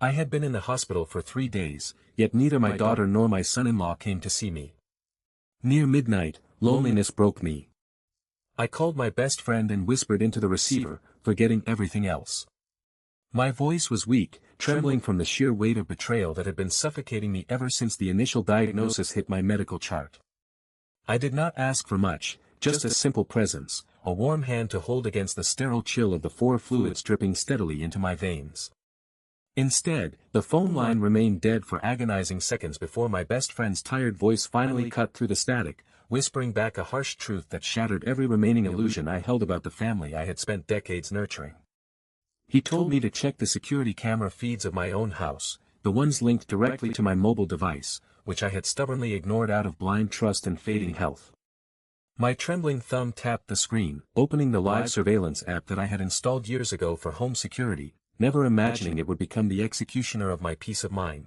I had been in the hospital for 3 days, yet neither my daughter nor my son-in-law came to see me. Near midnight, loneliness broke me. I called my best friend and whispered into the receiver, forgetting everything else. My voice was weak, trembling from the sheer weight of betrayal that had been suffocating me ever since the initial diagnosis hit my medical chart. I did not ask for much, just a simple presence, a warm hand to hold against the sterile chill of the 4 fluids dripping steadily into my veins. Instead, the phone line remained dead for agonizing seconds before my best friend's tired voice finally cut through the static, whispering back a harsh truth that shattered every remaining illusion I held about the family I had spent decades nurturing. He told me to check the security camera feeds of my own house, the ones linked directly to my mobile device, which I had stubbornly ignored out of blind trust and fading health. My trembling thumb tapped the screen, opening the live surveillance app that I had installed years ago for home security, never imagining it would become the executioner of my peace of mind.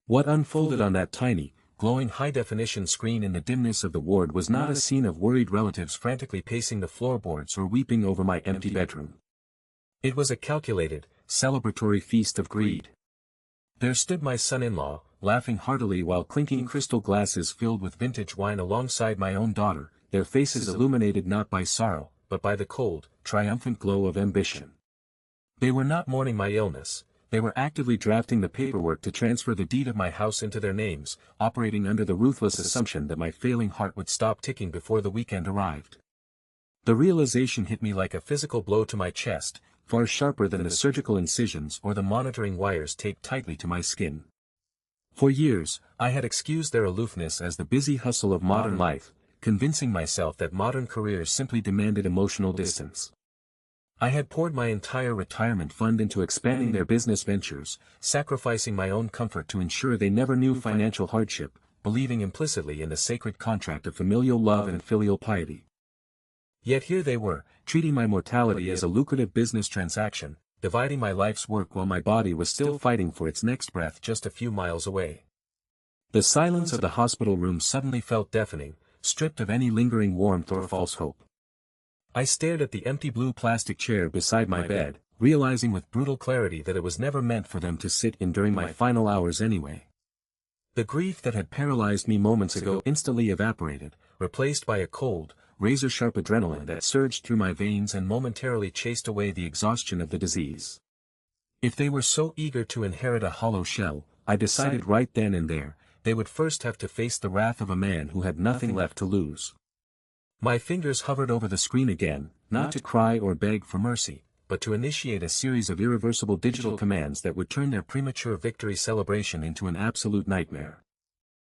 What unfolded on that tiny, glowing high-definition screen in the dimness of the ward was not a scene of worried relatives frantically pacing the floorboards or weeping over my empty bedroom. It was a calculated, celebratory feast of greed. There stood my son-in-law, laughing heartily while clinking crystal glasses filled with vintage wine alongside my own daughter, their faces illuminated not by sorrow, but by the cold, triumphant glow of ambition. They were not mourning my illness, they were actively drafting the paperwork to transfer the deed of my house into their names, operating under the ruthless assumption that my failing heart would stop ticking before the weekend arrived. The realization hit me like a physical blow to my chest, far sharper than the surgical incisions or the monitoring wires taped tightly to my skin. For years, I had excused their aloofness as the busy hustle of modern life, convincing myself that modern careers simply demanded emotional distance. I had poured my entire retirement fund into expanding their business ventures, sacrificing my own comfort to ensure they never knew financial hardship, believing implicitly in the sacred contract of familial love and filial piety. Yet here they were, treating my mortality as a lucrative business transaction, dividing my life's work while my body was still fighting for its next breath just a few miles away. The silence of the hospital room suddenly felt deafening, stripped of any lingering warmth or false hope. I stared at the empty blue plastic chair beside my bed, realizing with brutal clarity that it was never meant for them to sit in during my final hours anyway. The grief that had paralyzed me moments ago instantly evaporated, replaced by a cold, razor-sharp adrenaline that surged through my veins and momentarily chased away the exhaustion of the disease. If they were so eager to inherit a hollow shell, I decided right then and there, they would first have to face the wrath of a man who had nothing left to lose. My fingers hovered over the screen again, not to cry or beg for mercy, but to initiate a series of irreversible digital commands that would turn their premature victory celebration into an absolute nightmare.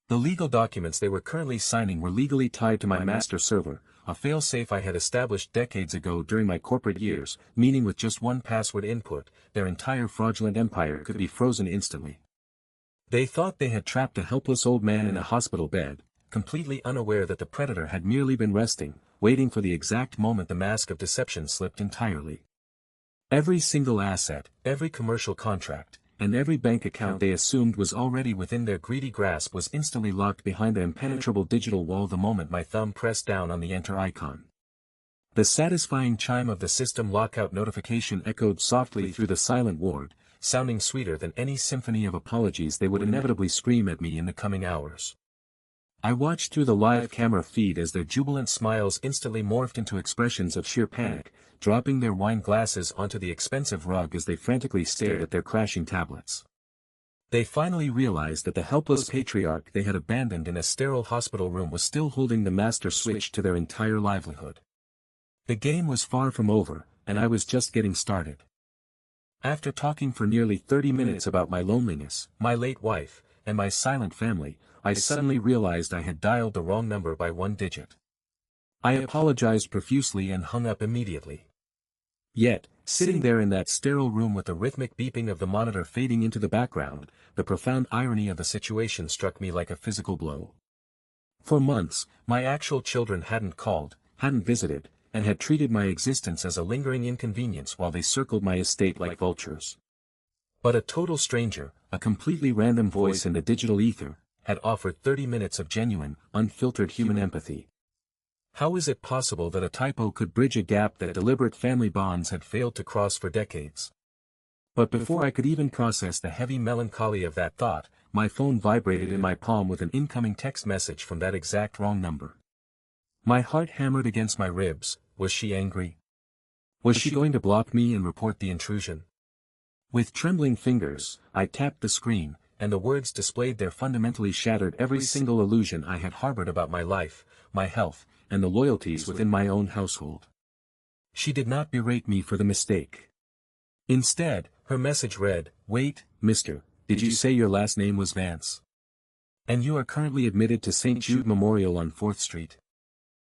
The legal documents they were currently signing were legally tied to my master server, a failsafe I had established decades ago during my corporate years, meaning with just one password input, their entire fraudulent empire could be frozen instantly. They thought they had trapped a helpless old man in a hospital bed, completely unaware that the predator had merely been resting, waiting for the exact moment the mask of deception slipped entirely. Every single asset, every commercial contract, and every bank account they assumed was already within their greedy grasp was instantly locked behind the impenetrable digital wall the moment my thumb pressed down on the enter icon. The satisfying chime of the system lockout notification echoed softly through the silent ward, sounding sweeter than any symphony of apologies they would inevitably scream at me in the coming hours. I watched through the live camera feed as their jubilant smiles instantly morphed into expressions of sheer panic, dropping their wine glasses onto the expensive rug as they frantically stared at their crashing tablets. They finally realized that the helpless patriarch they had abandoned in a sterile hospital room was still holding the master switch to their entire livelihood. The game was far from over, and I was just getting started. After talking for nearly 30 minutes about my loneliness, my late wife, and my silent family, I suddenly realized I had dialed the wrong number by one digit. I apologized profusely and hung up immediately. Yet, sitting there in that sterile room with the rhythmic beeping of the monitor fading into the background, the profound irony of the situation struck me like a physical blow. For months, my actual children hadn't called, hadn't visited, and had treated my existence as a lingering inconvenience while they circled my estate like vultures. But a total stranger, a completely random voice in the digital ether, had offered 30 minutes of genuine, unfiltered human empathy. How is it possible that a typo could bridge a gap that deliberate family bonds had failed to cross for decades? But before I could even process the heavy melancholy of that thought, my phone vibrated in my palm with an incoming text message from that exact wrong number. My heart hammered against my ribs. Was she angry? Was she going to block me and report the intrusion? With trembling fingers, I tapped the screen, and the words displayed there fundamentally shattered every single illusion I had harbored about my life, my health, and the loyalties within my own household. She did not berate me for the mistake. Instead, her message read, "Wait, mister, did you say your last name was Vance? And you are currently admitted to St. Jude Memorial on 4th Street?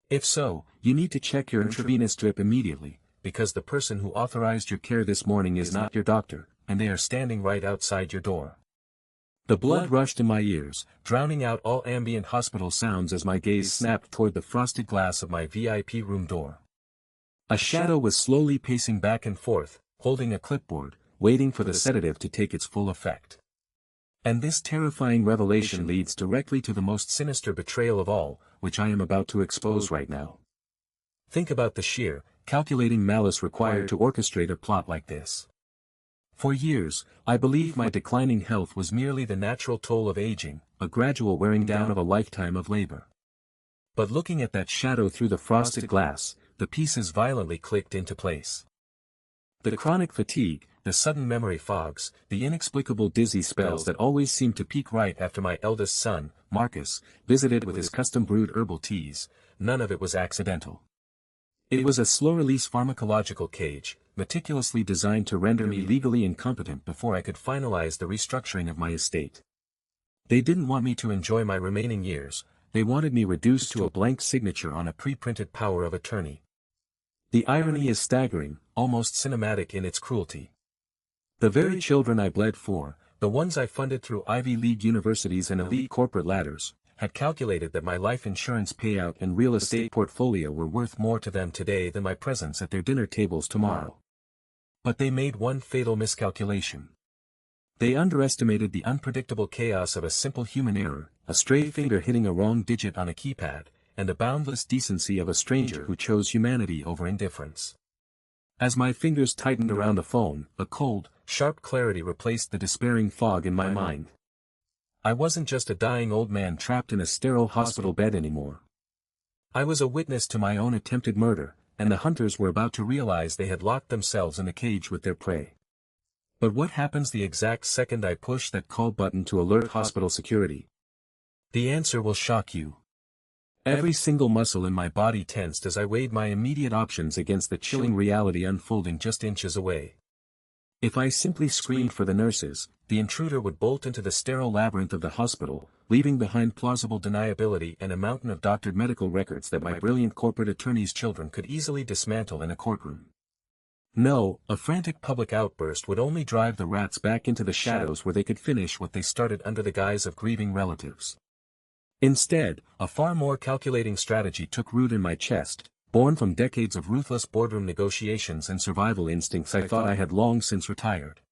If so, you need to check your intravenous drip immediately, because the person who authorized your care this morning is not your doctor, and they are standing right outside your door." The blood rushed in my ears, drowning out all ambient hospital sounds as my gaze snapped toward the frosted glass of my VIP room door. A shadow was slowly pacing back and forth, holding a clipboard, waiting for the sedative to take its full effect. And this terrifying revelation leads directly to the most sinister betrayal of all, which I am about to expose right now. Think about the sheer, calculating malice required to orchestrate a plot like this. For years, I believed my declining health was merely the natural toll of aging, a gradual wearing down of a lifetime of labor. But looking at that shadow through the frosted glass, the pieces violently clicked into place. The chronic fatigue, the sudden memory fogs, the inexplicable dizzy spells that always seemed to peak right after my eldest son, Marcus, visited with his custom-brewed herbal teas, none of it was accidental. It was a slow-release pharmacological cage, meticulously designed to render me legally incompetent before I could finalize the restructuring of my estate. They didn't want me to enjoy my remaining years, they wanted me reduced to a blank signature on a pre-printed power of attorney. The irony is staggering, almost cinematic in its cruelty. The very children I bled for, the ones I funded through Ivy League universities and elite corporate ladders, had calculated that my life insurance payout and real estate portfolio were worth more to them today than my presence at their dinner tables tomorrow. But they made one fatal miscalculation. They underestimated the unpredictable chaos of a simple human error, a stray finger hitting a wrong digit on a keypad, and the boundless decency of a stranger who chose humanity over indifference. As my fingers tightened around the phone, a cold, sharp clarity replaced the despairing fog in my mind. I wasn't just a dying old man trapped in a sterile hospital bed anymore. I was a witness to my own attempted murder, and the hunters were about to realize they had locked themselves in a cage with their prey. But what happens the exact second I push that call button to alert hospital security? The answer will shock you. Every single muscle in my body tensed as I weighed my immediate options against the chilling reality unfolding just inches away. If I simply screamed for the nurses, the intruder would bolt into the sterile labyrinth of the hospital, leaving behind plausible deniability and a mountain of doctored medical records that my brilliant corporate attorney's children could easily dismantle in a courtroom. No, a frantic public outburst would only drive the rats back into the shadows where they could finish what they started under the guise of grieving relatives. Instead, a far more calculating strategy took root in my chest, born from decades of ruthless boardroom negotiations and survival instincts I thought I had long since retired.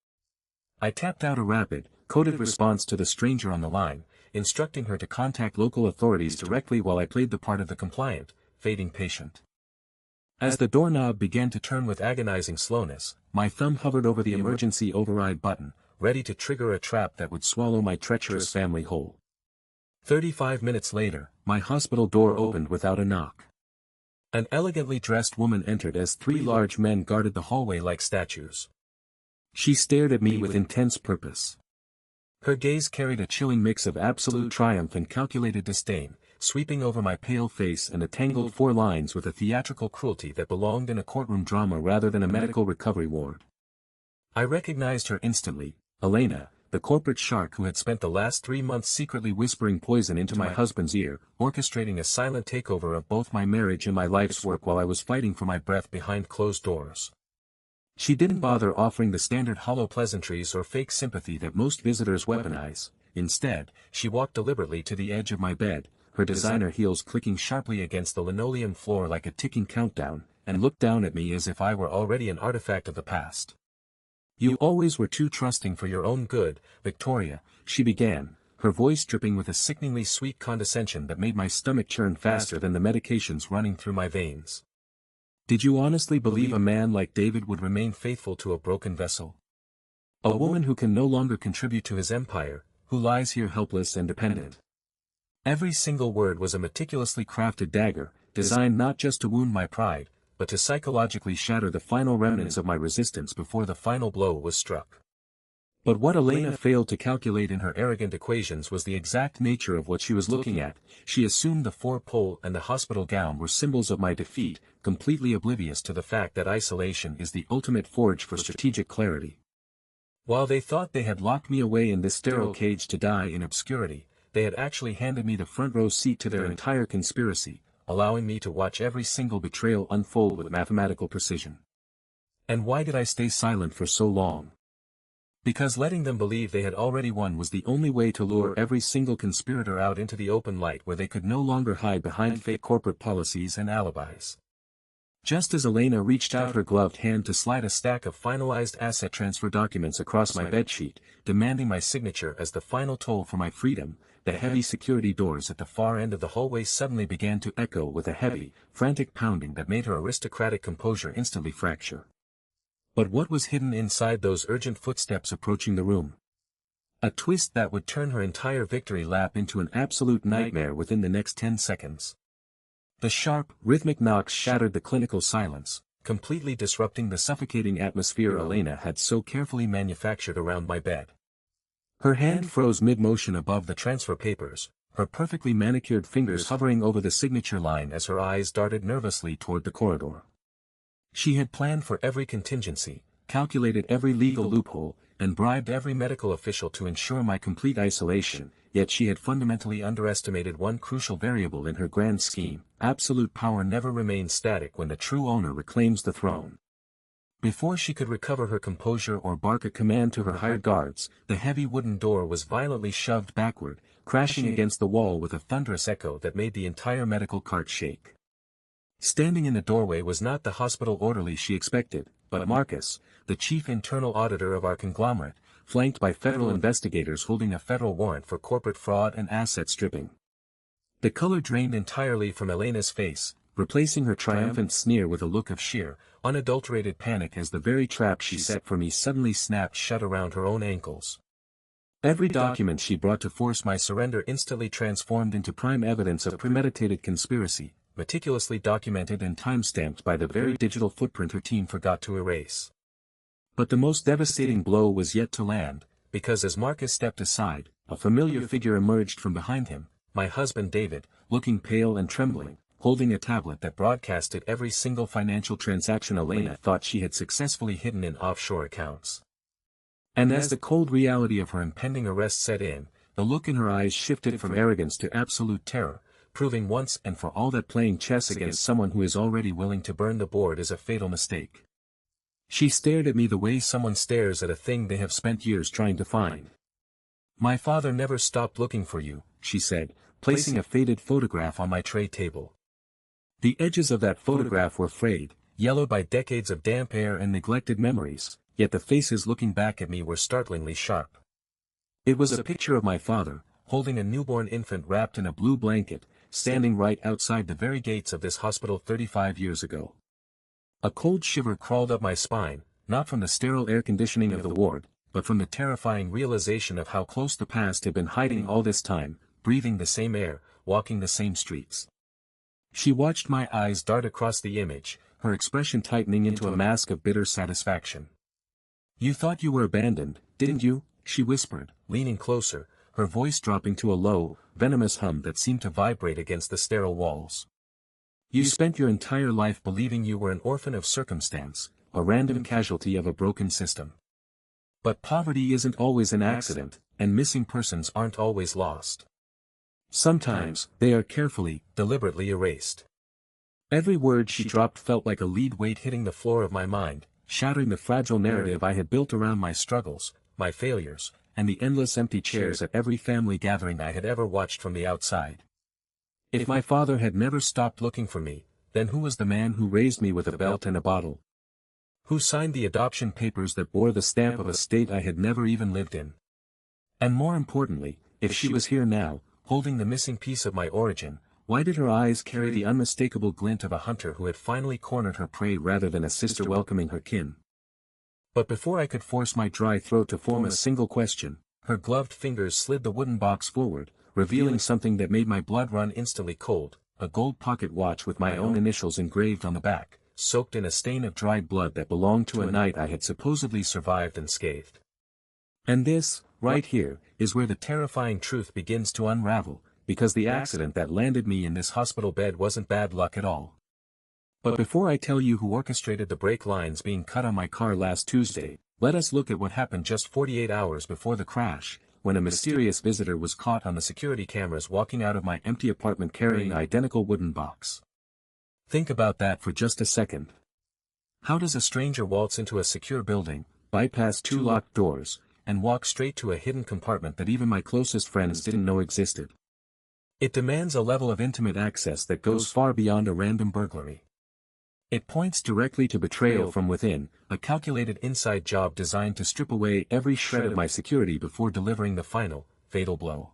I tapped out a rapid, coded response to the stranger on the line, instructing her to contact local authorities directly while I played the part of the compliant, fading patient. As the doorknob began to turn with agonizing slowness, my thumb hovered over the emergency override button, ready to trigger a trap that would swallow my treacherous family whole. 35 minutes later, my hospital door opened without a knock. An elegantly dressed woman entered as 3 large men guarded the hallway like statues. She stared at me with intense purpose. Her gaze carried a chilling mix of absolute triumph and calculated disdain, sweeping over my pale face and the tangled 4 lines with a theatrical cruelty that belonged in a courtroom drama rather than a medical recovery ward. I recognized her instantly, Elena, the corporate shark who had spent the last 3 months secretly whispering poison into my husband's ear, orchestrating a silent takeover of both my marriage and my life's work while I was fighting for my breath behind closed doors. She didn't bother offering the standard hollow pleasantries or fake sympathy that most visitors weaponize. Instead, she walked deliberately to the edge of my bed, her designer heels clicking sharply against the linoleum floor like a ticking countdown, and looked down at me as if I were already an artifact of the past. "You always were too trusting for your own good, Victoria," she began, her voice dripping with a sickeningly sweet condescension that made my stomach churn faster than the medications running through my veins. "Did you honestly believe a man like David would remain faithful to a broken vessel? A woman who can no longer contribute to his empire, who lies here helpless and dependent. Every single word was a meticulously crafted dagger, designed not just to wound my pride, but to psychologically shatter the final remnants of my resistance before the final blow was struck. But what Elena failed to calculate in her arrogant equations was the exact nature of what she was looking at. She assumed the four-pole and the hospital gown were symbols of my defeat, completely oblivious to the fact that isolation is the ultimate forge for strategic clarity. While they thought they had locked me away in this sterile cage to die in obscurity, they had actually handed me the front-row seat to their entire conspiracy, allowing me to watch every single betrayal unfold with mathematical precision. And why did I stay silent for so long? Because letting them believe they had already won was the only way to lure every single conspirator out into the open light where they could no longer hide behind fake corporate policies and alibis. Just as Elena reached out her gloved hand to slide a stack of finalized asset transfer documents across my bedsheet, demanding my signature as the final toll for my freedom, the heavy security doors at the far end of the hallway suddenly began to echo with a heavy, frantic pounding that made her aristocratic composure instantly fracture. But what was hidden inside those urgent footsteps approaching the room? A twist that would turn her entire victory lap into an absolute nightmare within the next 10 seconds. The sharp, rhythmic knocks shattered the clinical silence, completely disrupting the suffocating atmosphere Elena had so carefully manufactured around my bed. Her hand froze mid-motion above the transfer papers, her perfectly manicured fingers hovering over the signature line as her eyes darted nervously toward the corridor. She had planned for every contingency, calculated every legal loophole, and bribed every medical official to ensure my complete isolation, yet she had fundamentally underestimated one crucial variable in her grand scheme: absolute power never remains static when the true owner reclaims the throne. Before she could recover her composure or bark a command to her hired guards, the heavy wooden door was violently shoved backward, crashing against the wall with a thunderous echo that made the entire medical cart shake. Standing in the doorway was not the hospital orderly she expected, but Marcus, the chief internal auditor of our conglomerate, flanked by federal investigators holding a federal warrant for corporate fraud and asset stripping. The color drained entirely from Elena's face, replacing her triumphant sneer with a look of sheer, unadulterated panic as the very trap she set for me suddenly snapped shut around her own ankles. Every document she brought to force my surrender instantly transformed into prime evidence of premeditated conspiracy, meticulously documented and time-stamped by the very digital footprint her team forgot to erase. But the most devastating blow was yet to land, because as Marcus stepped aside, a familiar figure emerged from behind him, my husband David, looking pale and trembling, holding a tablet that broadcasted every single financial transaction Elena thought she had successfully hidden in offshore accounts. And as the cold reality of her impending arrest set in, the look in her eyes shifted from arrogance to absolute terror, proving once and for all that playing chess against someone who is already willing to burn the board is a fatal mistake. She stared at me the way someone stares at a thing they have spent years trying to find. "My father never stopped looking for you," she said, placing a faded photograph on my tray table. The edges of that photograph were frayed, yellowed by decades of damp air and neglected memories, yet the faces looking back at me were startlingly sharp. It was a picture of my father, holding a newborn infant wrapped in a blue blanket, standing right outside the very gates of this hospital 35 years ago. A cold shiver crawled up my spine, not from the sterile air conditioning of the ward, but from the terrifying realization of how close the past had been hiding all this time, breathing the same air, walking the same streets. She watched my eyes dart across the image, her expression tightening into a mask of bitter satisfaction. "You thought you were abandoned, didn't you?" she whispered, leaning closer, her voice dropping to a low, venomous hum that seemed to vibrate against the sterile walls. "You spent your entire life believing you were an orphan of circumstance, a random casualty of a broken system. But poverty isn't always an accident, and missing persons aren't always lost. Sometimes, they are carefully, deliberately erased." Every word she dropped felt like a lead weight hitting the floor of my mind, shattering the fragile narrative I had built around my struggles, my failures, and the endless empty chairs at every family gathering I had ever watched from the outside. If my father had never stopped looking for me, then who was the man who raised me with a belt and a bottle? Who signed the adoption papers that bore the stamp of a state I had never even lived in? And more importantly, if she was here now, holding the missing piece of my origin, why did her eyes carry the unmistakable glint of a hunter who had finally cornered her prey rather than a sister welcoming her kin? But before I could force my dry throat to form a single question, her gloved fingers slid the wooden box forward, revealing something that made my blood run instantly cold, a gold pocket watch with my own initials engraved on the back, soaked in a stain of dried blood that belonged to a night I had supposedly survived unscathed. And this, right here, is where the terrifying truth begins to unravel, because the accident that landed me in this hospital bed wasn't bad luck at all. But before I tell you who orchestrated the brake lines being cut on my car last Tuesday, let us look at what happened just 48 hours before the crash, when a mysterious visitor was caught on the security cameras walking out of my empty apartment carrying an identical wooden box. Think about that for just a second. How does a stranger waltz into a secure building, bypass 2 locked doors, and walk straight to a hidden compartment that even my closest friends didn't know existed? It demands a level of intimate access that goes far beyond a random burglary. It points directly to betrayal from within, a calculated inside job designed to strip away every shred of my security before delivering the final, fatal blow.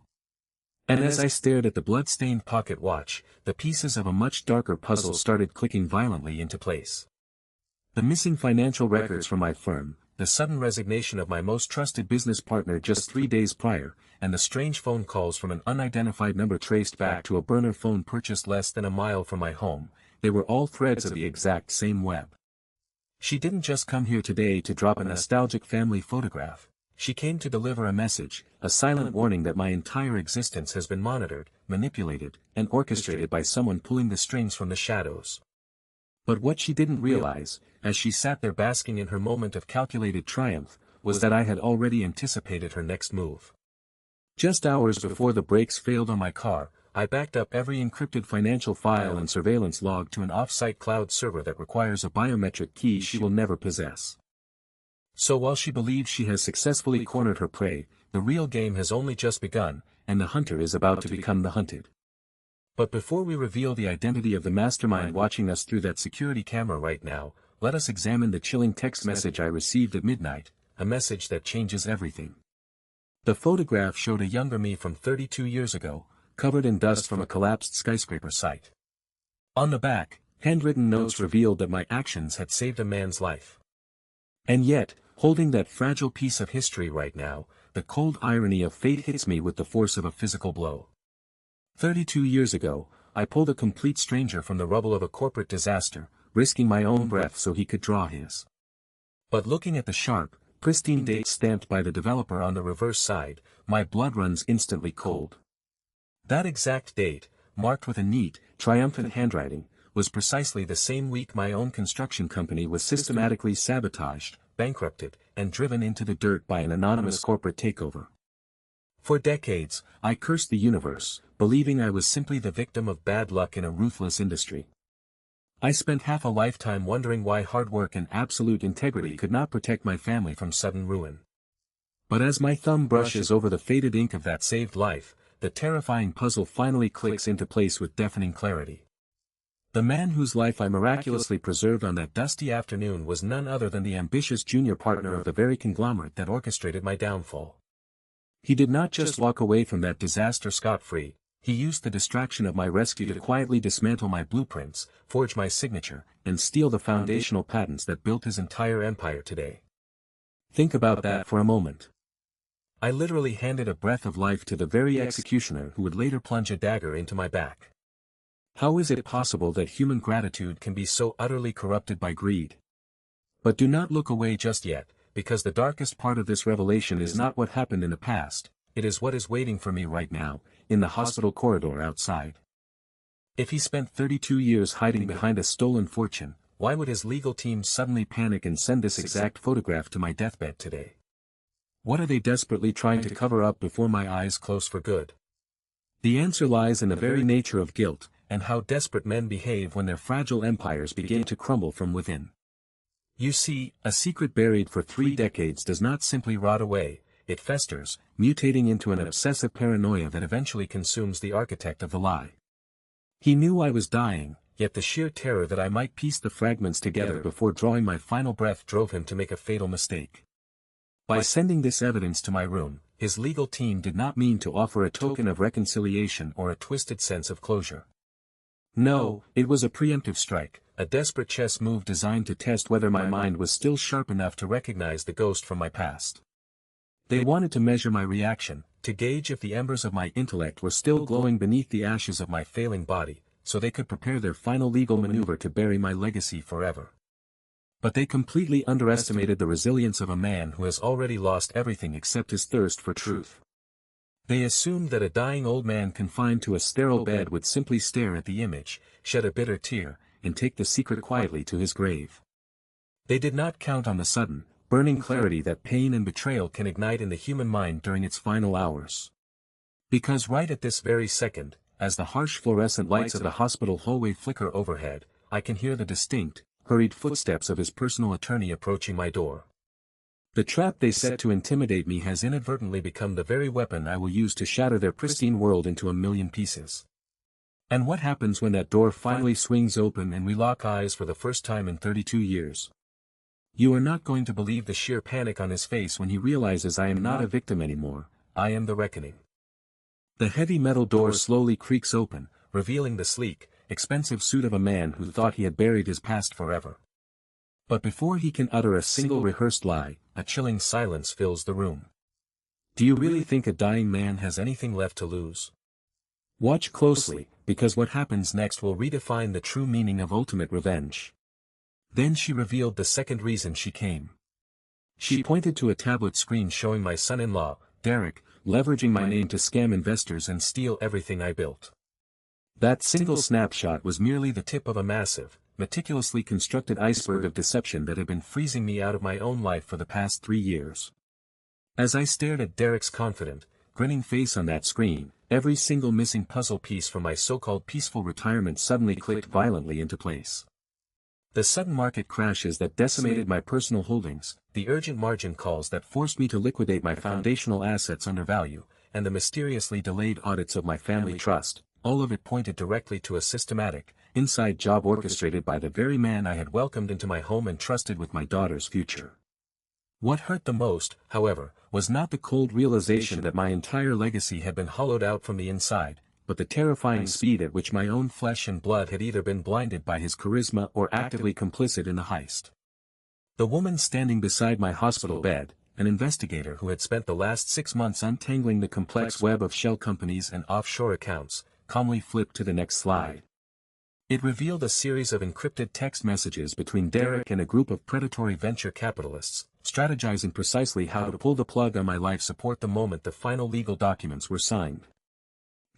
And as I stared at the blood-stained pocket watch, the pieces of a much darker puzzle started clicking violently into place. The missing financial records from my firm, the sudden resignation of my most trusted business partner just 3 days prior, and the strange phone calls from an unidentified number traced back to a burner phone purchased less than a mile from my home, they were all threads of the exact same web. She didn't just come here today to drop a nostalgic family photograph. She came to deliver a message, a silent warning that my entire existence has been monitored, manipulated, and orchestrated by someone pulling the strings from the shadows. But what she didn't realize, as she sat there basking in her moment of calculated triumph, was that I had already anticipated her next move. Just hours before the brakes failed on my car, I backed up every encrypted financial file and surveillance log to an off-site cloud server that requires a biometric key she will never possess. So while she believes she has successfully cornered her prey, the real game has only just begun, and the hunter is about to become the hunted. But before we reveal the identity of the mastermind watching us through that security camera right now, let us examine the chilling text message I received at midnight, a message that changes everything. The photograph showed a younger me from 32 years ago, covered in dust from a collapsed skyscraper site. On the back, handwritten notes revealed that my actions had saved a man's life. And yet, holding that fragile piece of history right now, the cold irony of fate hits me with the force of a physical blow. 32 years ago, I pulled a complete stranger from the rubble of a corporate disaster, risking my own breath so he could draw his. But looking at the sharp, pristine date stamped by the developer on the reverse side, my blood runs instantly cold. That exact date, marked with a neat, triumphant handwriting, was precisely the same week my own construction company was systematically sabotaged, bankrupted, and driven into the dirt by an anonymous corporate takeover. For decades, I cursed the universe, believing I was simply the victim of bad luck in a ruthless industry. I spent half a lifetime wondering why hard work and absolute integrity could not protect my family from sudden ruin. But as my thumb brushes over the faded ink of that saved life, the terrifying puzzle finally clicks into place with deafening clarity. The man whose life I miraculously preserved on that dusty afternoon was none other than the ambitious junior partner of the very conglomerate that orchestrated my downfall. He did not just walk away from that disaster scot-free, he used the distraction of my rescue to quietly dismantle my blueprints, forge my signature, and steal the foundational patents that built his entire empire today. Think about that for a moment. I literally handed a breath of life to the very executioner who would later plunge a dagger into my back. How is it possible that human gratitude can be so utterly corrupted by greed? But do not look away just yet, because the darkest part of this revelation is not what happened in the past, it is what is waiting for me right now, in the hospital corridor outside. If he spent 32 years hiding behind a stolen fortune, why would his legal team suddenly panic and send this exact photograph to my deathbed today? What are they desperately trying to cover up before my eyes close for good? The answer lies in the very nature of guilt, and how desperate men behave when their fragile empires begin to crumble from within. You see, a secret buried for 3 decades does not simply rot away, it festers, mutating into an obsessive paranoia that eventually consumes the architect of the lie. He knew I was dying, yet the sheer terror that I might piece the fragments together before drawing my final breath drove him to make a fatal mistake. By sending this evidence to my room, his legal team did not mean to offer a token of reconciliation or a twisted sense of closure. No, it was a preemptive strike, a desperate chess move designed to test whether my mind was still sharp enough to recognize the ghost from my past. They wanted to measure my reaction, to gauge if the embers of my intellect were still glowing beneath the ashes of my failing body, so they could prepare their final legal maneuver to bury my legacy forever. But they completely underestimated the resilience of a man who has already lost everything except his thirst for truth. They assumed that a dying old man confined to a sterile bed would simply stare at the image, shed a bitter tear, and take the secret quietly to his grave. They did not count on the sudden, burning clarity that pain and betrayal can ignite in the human mind during its final hours. Because right at this very second, as the harsh fluorescent lights of the hospital hallway flicker overhead, I can hear the distinct, hurried footsteps of his personal attorney approaching my door. The trap they set to intimidate me has inadvertently become the very weapon I will use to shatter their pristine world into a million pieces. And what happens when that door finally swings open and we lock eyes for the first time in 32 years? You are not going to believe the sheer panic on his face when he realizes I am not a victim anymore, I am the reckoning. The heavy metal door slowly creaks open, revealing the sleek, expensive suit of a man who thought he had buried his past forever. But before he can utter a single rehearsed lie, a chilling silence fills the room. Do you really think a dying man has anything left to lose? Watch closely, because what happens next will redefine the true meaning of ultimate revenge. Then she revealed the second reason she came. She pointed to a tablet screen showing my son-in-law, Derek, leveraging my name to scam investors and steal everything I built. That single snapshot was merely the tip of a massive, meticulously constructed iceberg of deception that had been freezing me out of my own life for the past 3 years. As I stared at Derek's confident, grinning face on that screen, every single missing puzzle piece from my so-called peaceful retirement suddenly clicked violently into place. The sudden market crashes that decimated my personal holdings, the urgent margin calls that forced me to liquidate my foundational assets under value, and the mysteriously delayed audits of my family trust, all of it pointed directly to a systematic, inside job orchestrated by the very man I had welcomed into my home and trusted with my daughter's future. What hurt the most, however, was not the cold realization that my entire legacy had been hollowed out from the inside, but the terrifying speed at which my own flesh and blood had either been blinded by his charisma or actively complicit in the heist. The woman standing beside my hospital bed, an investigator who had spent the last 6 months untangling the complex web of shell companies and offshore accounts, calmly flipped to the next slide. It revealed a series of encrypted text messages between Derek and a group of predatory venture capitalists, strategizing precisely how to pull the plug on my life support the moment the final legal documents were signed.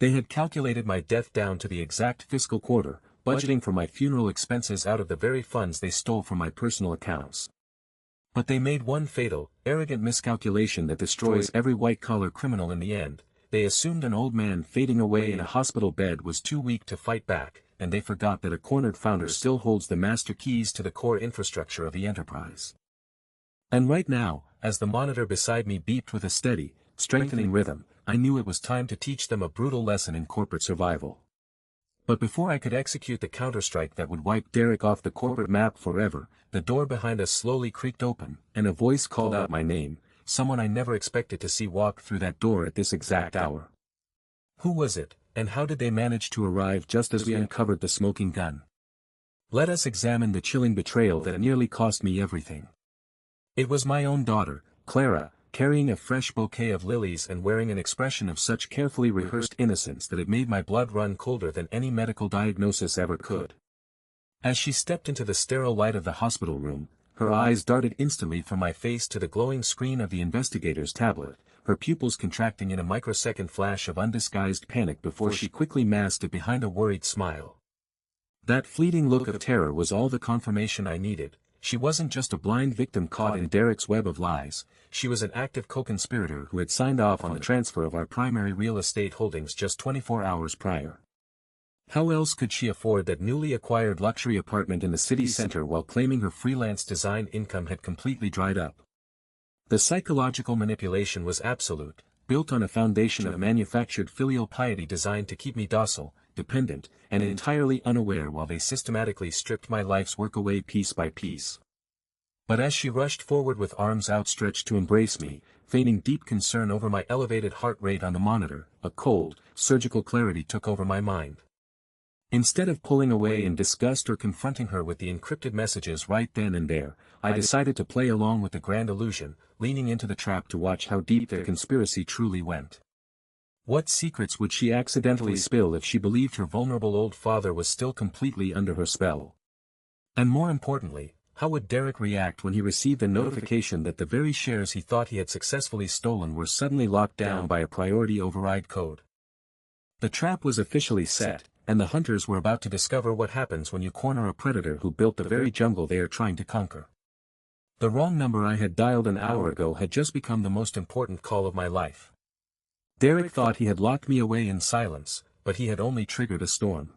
They had calculated my death down to the exact fiscal quarter, budgeting for my funeral expenses out of the very funds they stole from my personal accounts. But they made one fatal, arrogant miscalculation that destroys every white-collar criminal in the end. They assumed an old man fading away in a hospital bed was too weak to fight back, and they forgot that a cornered founder still holds the master keys to the core infrastructure of the enterprise. And right now, as the monitor beside me beeped with a steady, strengthening rhythm, I knew it was time to teach them a brutal lesson in corporate survival. But before I could execute the counterstrike that would wipe Derek off the corporate map forever, the door behind us slowly creaked open, and a voice called out my name, someone I never expected to see walk through that door at this exact hour. Who was it, and how did they manage to arrive just as we uncovered the smoking gun? Let us examine the chilling betrayal that nearly cost me everything. It was my own daughter, Clara, carrying a fresh bouquet of lilies and wearing an expression of such carefully rehearsed innocence that it made my blood run colder than any medical diagnosis ever could. As she stepped into the sterile light of the hospital room, her eyes darted instantly from my face to the glowing screen of the investigator's tablet, her pupils contracting in a microsecond flash of undisguised panic before she quickly masked it behind a worried smile. That fleeting look of terror was all the confirmation I needed. She wasn't just a blind victim caught in Derek's web of lies, she was an active co-conspirator who had signed off on the transfer of our primary real estate holdings just 24 hours prior. How else could she afford that newly acquired luxury apartment in the city center while claiming her freelance design income had completely dried up? The psychological manipulation was absolute, built on a foundation of manufactured filial piety designed to keep me docile, dependent, and entirely unaware while they systematically stripped my life's work away piece by piece. But as she rushed forward with arms outstretched to embrace me, feigning deep concern over my elevated heart rate on the monitor, a cold, surgical clarity took over my mind. Instead of pulling away in disgust or confronting her with the encrypted messages right then and there, I decided to play along with the grand illusion, leaning into the trap to watch how deep their conspiracy truly went. What secrets would she accidentally spill if she believed her vulnerable old father was still completely under her spell? And more importantly, how would Derek react when he received a notification that the very shares he thought he had successfully stolen were suddenly locked down by a priority override code? The trap was officially set, and the hunters were about to discover what happens when you corner a predator who built the very jungle they are trying to conquer. The wrong number I had dialed an hour ago had just become the most important call of my life. Derek thought he had locked me away in silence, but he had only triggered a storm.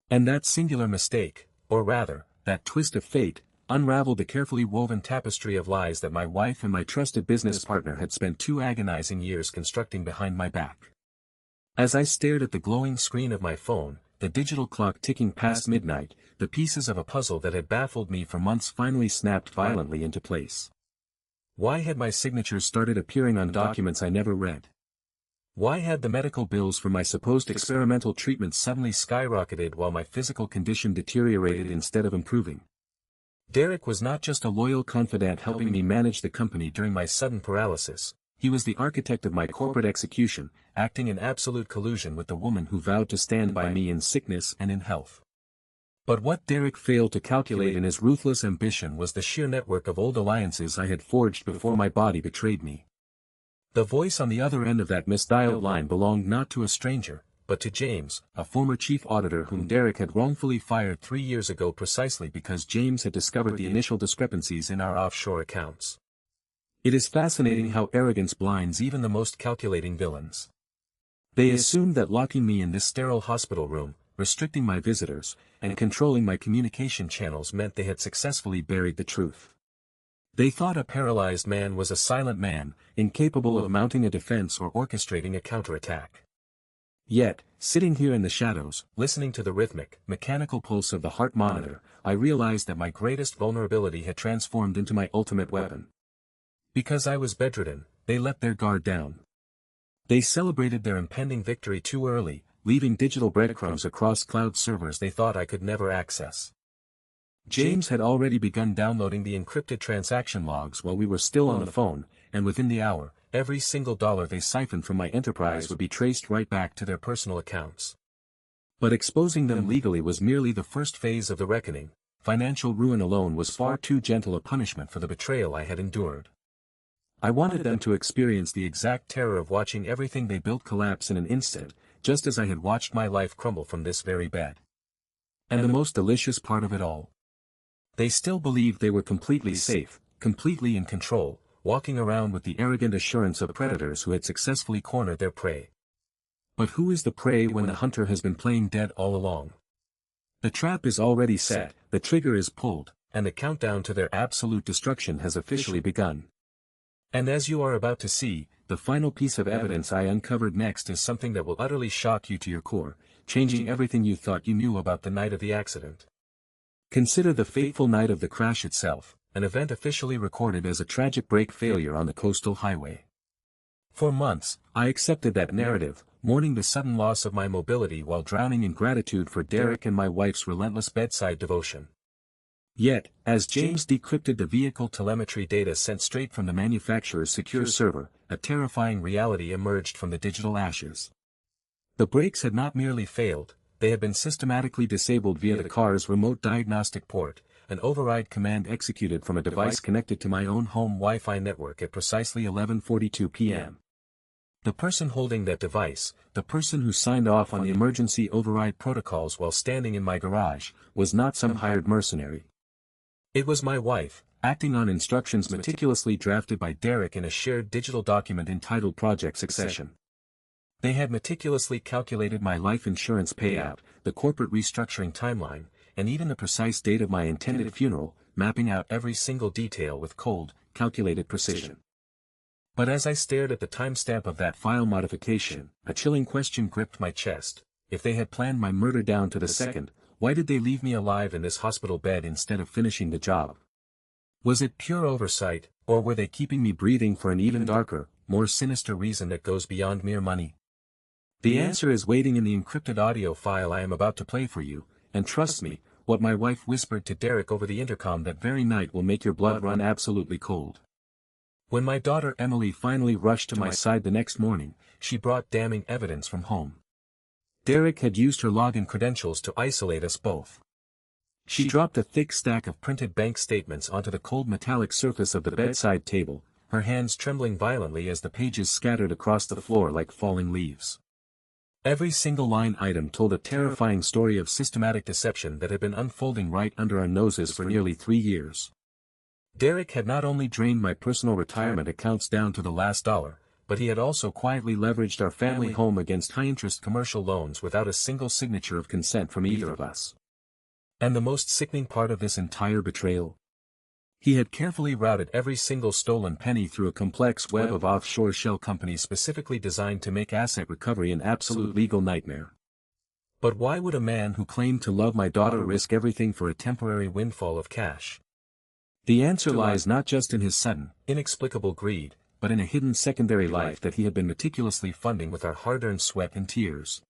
And that singular mistake, or rather, that twist of fate, unraveled the carefully woven tapestry of lies that my wife and my trusted business partner had spent 2 agonizing years constructing behind my back. As I stared at the glowing screen of my phone, the digital clock ticking past midnight, the pieces of a puzzle that had baffled me for months finally snapped violently into place. Why had my signatures started appearing on documents I never read? Why had the medical bills for my supposed experimental treatment suddenly skyrocketed while my physical condition deteriorated instead of improving? Derek was not just a loyal confidant helping me manage the company during my sudden paralysis. He was the architect of my corporate execution, acting in absolute collusion with the woman who vowed to stand by me in sickness and in health. But what Derek failed to calculate in his ruthless ambition was the sheer network of old alliances I had forged before my body betrayed me. The voice on the other end of that misdialed line belonged not to a stranger, but to James, a former chief auditor whom Derek had wrongfully fired 3 years ago precisely because James had discovered the initial discrepancies in our offshore accounts. It is fascinating how arrogance blinds even the most calculating villains. They assumed that locking me in this sterile hospital room, restricting my visitors, and controlling my communication channels meant they had successfully buried the truth. They thought a paralyzed man was a silent man, incapable of mounting a defense or orchestrating a counterattack. Yet, sitting here in the shadows, listening to the rhythmic, mechanical pulse of the heart monitor, I realized that my greatest vulnerability had transformed into my ultimate weapon. Because I was bedridden, they let their guard down. They celebrated their impending victory too early, leaving digital breadcrumbs across cloud servers they thought I could never access. James had already begun downloading the encrypted transaction logs while we were still on the phone, and within the hour, every single dollar they siphoned from my enterprise would be traced right back to their personal accounts. But exposing them legally was merely the first phase of the reckoning. Financial ruin alone was far too gentle a punishment for the betrayal I had endured. I wanted them to experience the exact terror of watching everything they built collapse in an instant, just as I had watched my life crumble from this very bed. And the most delicious part of it all. They still believed they were completely safe, completely in control, walking around with the arrogant assurance of predators who had successfully cornered their prey. But who is the prey when the hunter has been playing dead all along? The trap is already set, the trigger is pulled, and the countdown to their absolute destruction has officially begun. And as you are about to see, the final piece of evidence I uncovered next is something that will utterly shock you to your core, changing everything you thought you knew about the night of the accident. Consider the fateful night of the crash itself, an event officially recorded as a tragic brake failure on the coastal highway. For months, I accepted that narrative, mourning the sudden loss of my mobility while drowning in gratitude for Derek and my wife's relentless bedside devotion. Yet, as James decrypted the vehicle telemetry data sent straight from the manufacturer's secure server, a terrifying reality emerged from the digital ashes. The brakes had not merely failed, they had been systematically disabled via the car's remote diagnostic port, an override command executed from a device connected to my own home Wi-Fi network at precisely 11:42 p.m. The person holding that device, the person who signed off on the emergency override protocols while standing in my garage, was not some hired mercenary. It was my wife, acting on instructions meticulously drafted by Derek in a shared digital document entitled Project Succession. They had meticulously calculated my life insurance payout, the corporate restructuring timeline, and even the precise date of my intended funeral, mapping out every single detail with cold, calculated precision. But as I stared at the timestamp of that file modification, a chilling question gripped my chest. If they had planned my murder down to the second, why did they leave me alive in this hospital bed instead of finishing the job? Was it pure oversight, or were they keeping me breathing for an even darker, more sinister reason that goes beyond mere money? The answer is waiting in the encrypted audio file I am about to play for you, and trust me, what my wife whispered to Derek over the intercom that very night will make your blood run absolutely cold. When my daughter Emily finally rushed to my side the next morning, she brought damning evidence from home. Derek had used her login credentials to isolate us both. She dropped a thick stack of printed bank statements onto the cold metallic surface of the bedside table, her hands trembling violently as the pages scattered across the floor like falling leaves. Every single line item told a terrifying story of systematic deception that had been unfolding right under our noses for nearly 3 years. Derek had not only drained my personal retirement accounts down to the last dollar, but he had also quietly leveraged our family home against high-interest commercial loans without a single signature of consent from either of us. And the most sickening part of this entire betrayal? He had carefully routed every single stolen penny through a complex web of offshore shell companies specifically designed to make asset recovery an absolute legal nightmare. But why would a man who claimed to love my daughter risk everything for a temporary windfall of cash? The answer lies not just in his sudden, inexplicable greed, but in a hidden secondary life that he had been meticulously funding with our hard-earned sweat and tears.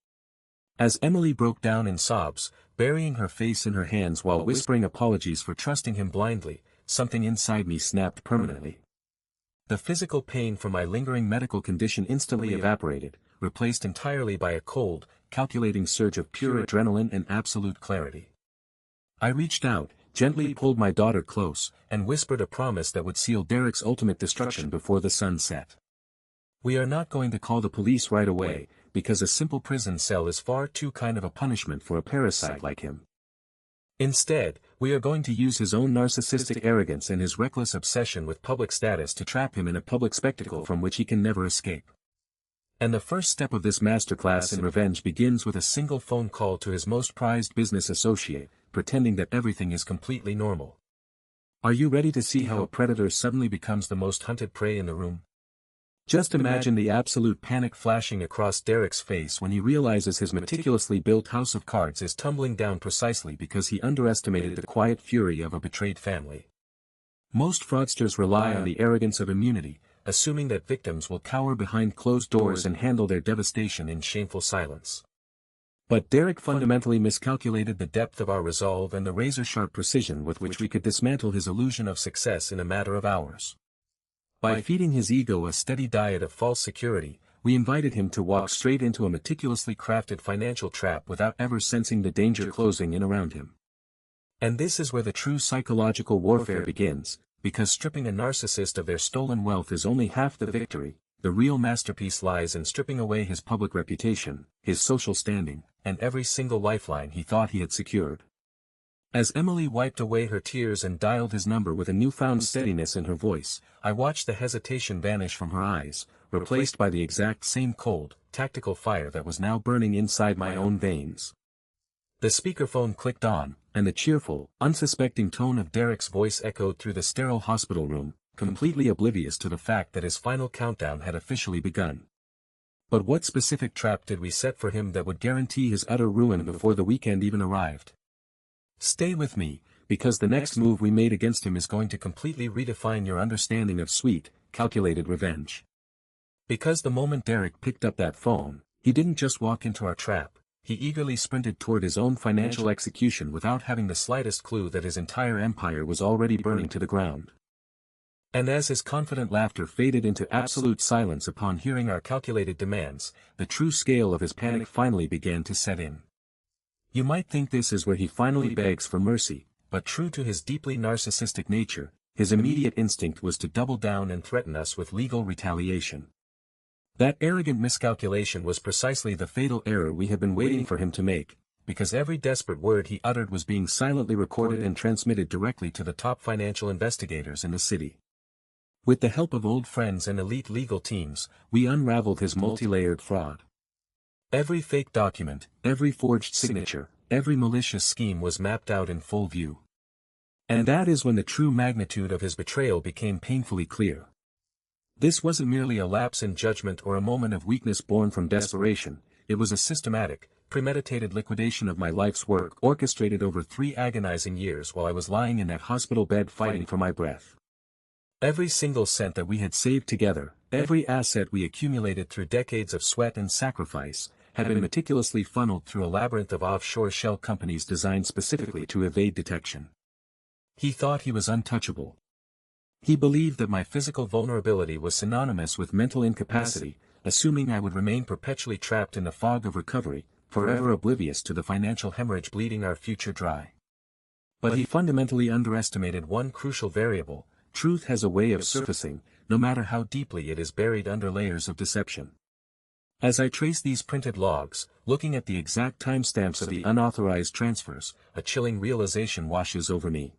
As Emily broke down in sobs, burying her face in her hands while whispering apologies for trusting him blindly, something inside me snapped permanently. The physical pain from my lingering medical condition instantly evaporated, replaced entirely by a cold, calculating surge of pure adrenaline and absolute clarity. I reached out, gently pulled my daughter close, and whispered a promise that would seal Derek's ultimate destruction before the sun set. We are not going to call the police right away, because a simple prison cell is far too kind of a punishment for a parasite like him. Instead, we are going to use his own narcissistic arrogance and his reckless obsession with public status to trap him in a public spectacle from which he can never escape. And the first step of this masterclass in revenge begins with a single phone call to his most prized business associate, pretending that everything is completely normal. Are you ready to see how a predator suddenly becomes the most hunted prey in the room? Just imagine the absolute panic flashing across Derek's face when he realizes his meticulously built house of cards is tumbling down precisely because he underestimated the quiet fury of a betrayed family. Most fraudsters rely on the arrogance of immunity, assuming that victims will cower behind closed doors and handle their devastation in shameful silence. But Derek fundamentally miscalculated the depth of our resolve and the razor-sharp precision with which we could dismantle his illusion of success in a matter of hours. By feeding his ego a steady diet of false security, we invited him to walk straight into a meticulously crafted financial trap without ever sensing the danger closing in around him. And this is where the true psychological warfare begins, because stripping a narcissist of their stolen wealth is only half the victory. The real masterpiece lies in stripping away his public reputation, his social standing, and every single lifeline he thought he had secured. As Emily wiped away her tears and dialed his number with a newfound steadiness in her voice, I watched the hesitation vanish from her eyes, replaced by the exact same cold, tactical fire that was now burning inside my own veins. The speakerphone clicked on, and the cheerful, unsuspecting tone of Derek's voice echoed through the sterile hospital room, completely oblivious to the fact that his final countdown had officially begun. But what specific trap did we set for him that would guarantee his utter ruin before the weekend even arrived? Stay with me, because the next move we made against him is going to completely redefine your understanding of sweet, calculated revenge. Because the moment Derek picked up that phone, he didn't just walk into our trap, he eagerly sprinted toward his own financial execution without having the slightest clue that his entire empire was already burning to the ground. And as his confident laughter faded into absolute silence upon hearing our calculated demands, the true scale of his panic finally began to set in. You might think this is where he finally begs for mercy, but true to his deeply narcissistic nature, his immediate instinct was to double down and threaten us with legal retaliation. That arrogant miscalculation was precisely the fatal error we had been waiting for him to make, because every desperate word he uttered was being silently recorded and transmitted directly to the top financial investigators in the city. With the help of old friends and elite legal teams, we unraveled his multi-layered fraud. Every fake document, every forged signature, every malicious scheme was mapped out in full view. And that is when the true magnitude of his betrayal became painfully clear. This wasn't merely a lapse in judgment or a moment of weakness born from desperation, it was a systematic, premeditated liquidation of my life's work orchestrated over 3 agonizing years while I was lying in that hospital bed fighting for my breath. Every single cent that we had saved together, every asset we accumulated through decades of sweat and sacrifice, had been meticulously funneled through a labyrinth of offshore shell companies designed specifically to evade detection. He thought he was untouchable. He believed that my physical vulnerability was synonymous with mental incapacity, assuming I would remain perpetually trapped in the fog of recovery, forever oblivious to the financial hemorrhage bleeding our future dry. But he fundamentally underestimated one crucial variable: truth has a way of surfacing, no matter how deeply it is buried under layers of deception. As I trace these printed logs, looking at the exact timestamps of the unauthorized transfers, a chilling realization washes over me.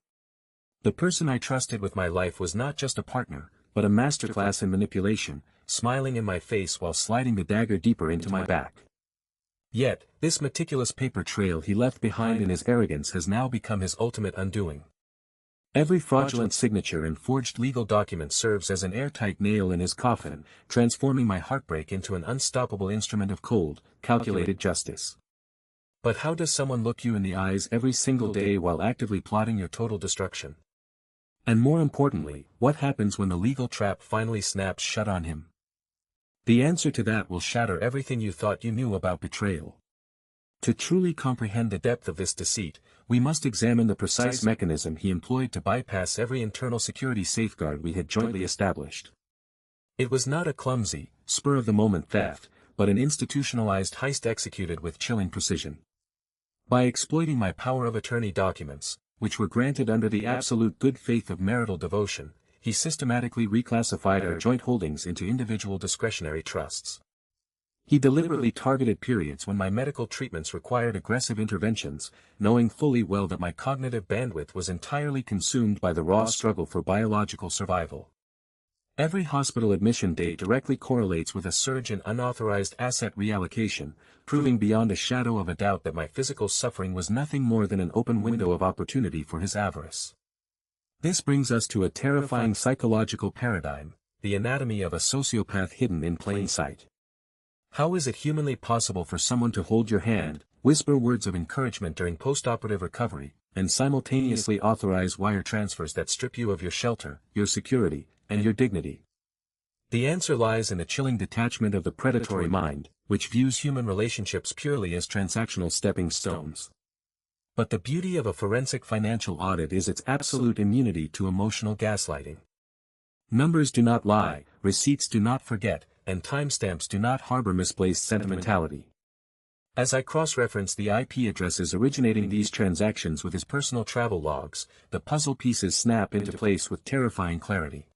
The person I trusted with my life was not just a partner, but a masterclass in manipulation, smiling in my face while sliding the dagger deeper into my back. Yet, this meticulous paper trail he left behind in his arrogance has now become his ultimate undoing. Every fraudulent signature and forged legal document serves as an airtight nail in his coffin, transforming my heartbreak into an unstoppable instrument of cold, calculated justice. But how does someone look you in the eyes every single day while actively plotting your total destruction? And more importantly, what happens when the legal trap finally snaps shut on him? The answer to that will shatter everything you thought you knew about betrayal. To truly comprehend the depth of this deceit, we must examine the precise mechanism he employed to bypass every internal security safeguard we had jointly established. It was not a clumsy, spur-of-the-moment theft, but an institutionalized heist executed with chilling precision. By exploiting my power of attorney documents, which were granted under the absolute good faith of marital devotion, he systematically reclassified our joint holdings into individual discretionary trusts. He deliberately targeted periods when my medical treatments required aggressive interventions, knowing fully well that my cognitive bandwidth was entirely consumed by the raw struggle for biological survival. Every hospital admission day directly correlates with a surge in unauthorized asset reallocation, proving beyond a shadow of a doubt that my physical suffering was nothing more than an open window of opportunity for his avarice. This brings us to a terrifying psychological paradigm: the anatomy of a sociopath hidden in plain sight. How is it humanly possible for someone to hold your hand, whisper words of encouragement during post-operative recovery, and simultaneously authorize wire transfers that strip you of your shelter, your security, and your dignity? The answer lies in the chilling detachment of the predatory mind, which views human relationships purely as transactional stepping stones. But the beauty of a forensic financial audit is its absolute immunity to emotional gaslighting. Numbers do not lie, receipts do not forget, and timestamps do not harbor misplaced sentimentality. As I cross-reference the IP addresses originating these transactions with his personal travel logs, the puzzle pieces snap into place with terrifying clarity.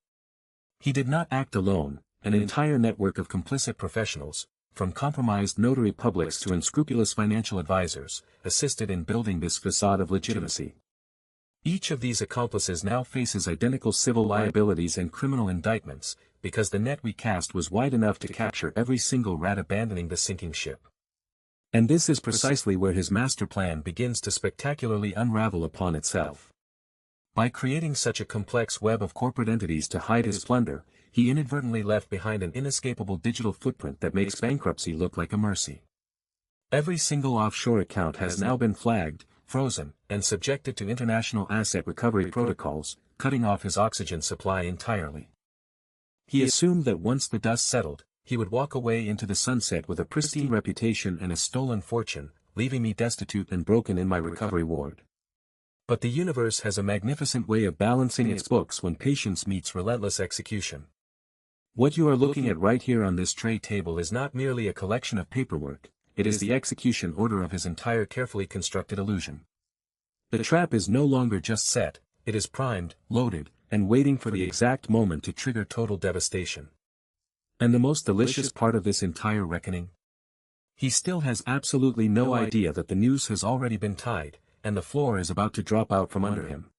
He did not act alone. An entire network of complicit professionals, from compromised notary publics to unscrupulous financial advisors, assisted in building this facade of legitimacy. Each of these accomplices now faces identical civil liabilities and criminal indictments, because the net we cast was wide enough to capture every single rat abandoning the sinking ship. And this is precisely where his master plan begins to spectacularly unravel upon itself. By creating such a complex web of corporate entities to hide his plunder, he inadvertently left behind an inescapable digital footprint that makes bankruptcy look like a mercy. Every single offshore account has now been flagged, frozen, and subjected to international asset recovery protocols, cutting off his oxygen supply entirely. He assumed that once the dust settled, he would walk away into the sunset with a pristine reputation and a stolen fortune, leaving me destitute and broken in my recovery ward. But the universe has a magnificent way of balancing its books when patience meets relentless execution. What you are looking at right here on this tray table is not merely a collection of paperwork, it is the execution order of his entire carefully constructed illusion. The trap is no longer just set, it is primed, loaded, and waiting for the exact moment to trigger total devastation. And the most delicious part of this entire reckoning? He still has absolutely no idea that the noose has already been tied, and the floor is about to drop out from under him.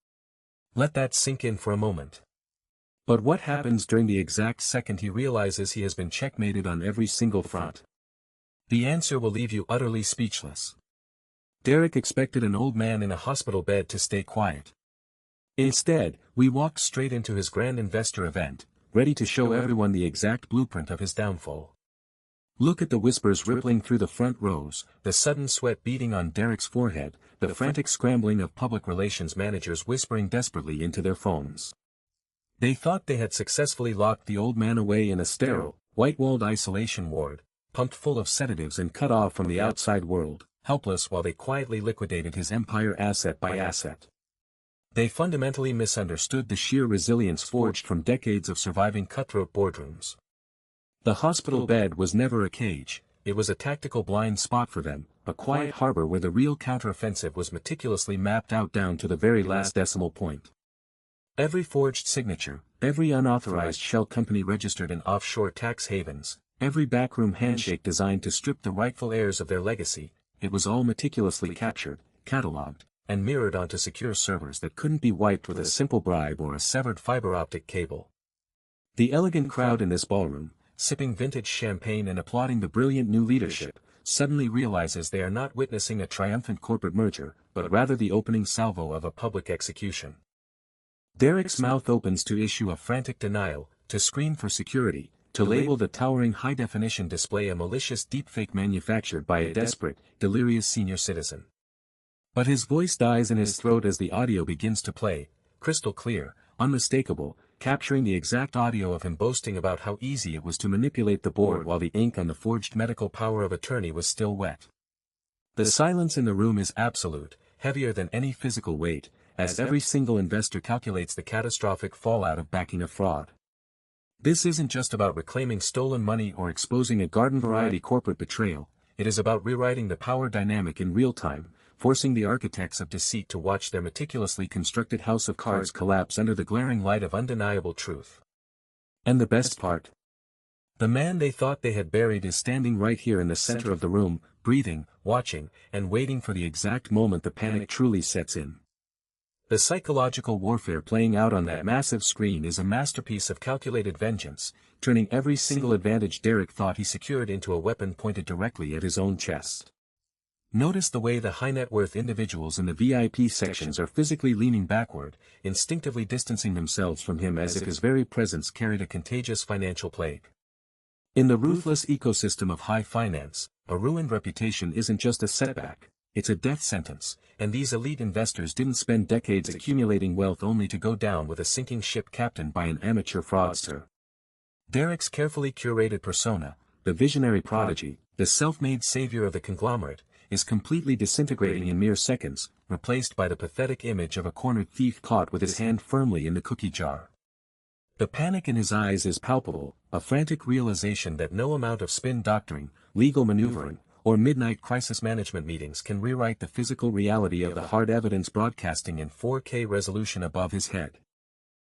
Let that sink in for a moment. But what happens during the exact second he realizes he has been checkmated on every single front? The answer will leave you utterly speechless. Derek expected an old man in a hospital bed to stay quiet. Instead, we walked straight into his grand investor event, ready to show everyone the exact blueprint of his downfall. Look at the whispers rippling through the front rows, the sudden sweat beading on Derek's forehead, the frantic scrambling of public relations managers whispering desperately into their phones. They thought they had successfully locked the old man away in a sterile, white-walled isolation ward, pumped full of sedatives and cut off from the outside world, helpless while they quietly liquidated his empire asset by asset. They fundamentally misunderstood the sheer resilience forged from decades of surviving cutthroat boardrooms. The hospital bed was never a cage, it was a tactical blind spot for them, a quiet harbor where the real counteroffensive was meticulously mapped out down to the very last decimal point. Every forged signature, every unauthorized shell company registered in offshore tax havens, every backroom handshake designed to strip the rightful heirs of their legacy, it was all meticulously captured, catalogued, and mirrored onto secure servers that couldn't be wiped with a simple bribe or a severed fiber optic cable. The elegant crowd in this ballroom, sipping vintage champagne and applauding the brilliant new leadership, suddenly realizes they are not witnessing a triumphant corporate merger, but rather the opening salvo of a public execution. Derek's mouth opens to issue a frantic denial, to scream for security, to label the towering high-definition display a malicious deepfake manufactured by a desperate, delirious senior citizen. But his voice dies in his throat as the audio begins to play, crystal clear, unmistakable, capturing the exact audio of him boasting about how easy it was to manipulate the board while the ink on the forged medical power of attorney was still wet. The silence in the room is absolute, heavier than any physical weight, as every single investor calculates the catastrophic fallout of backing a fraud. This isn't just about reclaiming stolen money or exposing a garden-variety corporate betrayal, it is about rewriting the power dynamic in real time, forcing the architects of deceit to watch their meticulously constructed house of cards collapse under the glaring light of undeniable truth. And the best part? The man they thought they had buried is standing right here in the center of the room, breathing, watching, and waiting for the exact moment the panic truly sets in. The psychological warfare playing out on that massive screen is a masterpiece of calculated vengeance, turning every single advantage Derek thought he secured into a weapon pointed directly at his own chest. Notice the way the high-net-worth individuals in the VIP sections are physically leaning backward, instinctively distancing themselves from him as if his very presence carried a contagious financial plague. In the ruthless ecosystem of high finance, a ruined reputation isn't just a setback, it's a death sentence, and these elite investors didn't spend decades accumulating wealth only to go down with a sinking ship captained by an amateur fraudster. Derek's carefully curated persona, the visionary prodigy, the self-made savior of the conglomerate, is completely disintegrating in mere seconds, replaced by the pathetic image of a cornered thief caught with his hand firmly in the cookie jar. The panic in his eyes is palpable, a frantic realization that no amount of spin doctoring, legal maneuvering, or midnight crisis management meetings can rewrite the physical reality of the hard evidence broadcasting in 4K resolution above his head.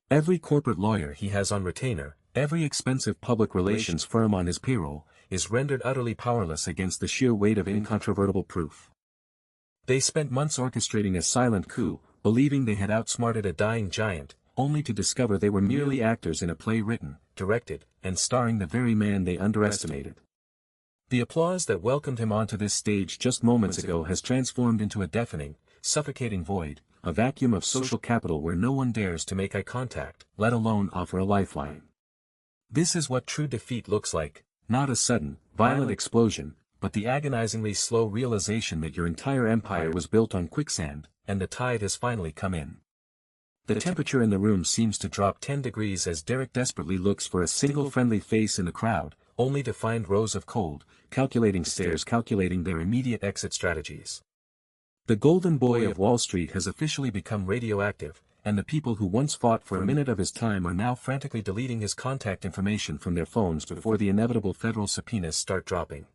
Every corporate lawyer he has on retainer, every expensive public relations firm on his payroll, is rendered utterly powerless against the sheer weight of incontrovertible proof. They spent months orchestrating a silent coup, believing they had outsmarted a dying giant, only to discover they were merely actors in a play written, directed, and starring the very man they underestimated. The applause that welcomed him onto this stage just moments ago has transformed into a deafening, suffocating void, a vacuum of social capital where no one dares to make eye contact, let alone offer a lifeline. This is what true defeat looks like, not a sudden, violent explosion, but the agonizingly slow realization that your entire empire was built on quicksand, and the tide has finally come in. The temperature in the room seems to drop 10 degrees as Derek desperately looks for a single friendly face in the crowd, only to find rows of cold, calculating stares calculating their immediate exit strategies. The golden boy of Wall Street has officially become radioactive, and the people who once fought for a minute of his time are now frantically deleting his contact information from their phones before the inevitable federal subpoenas start dropping.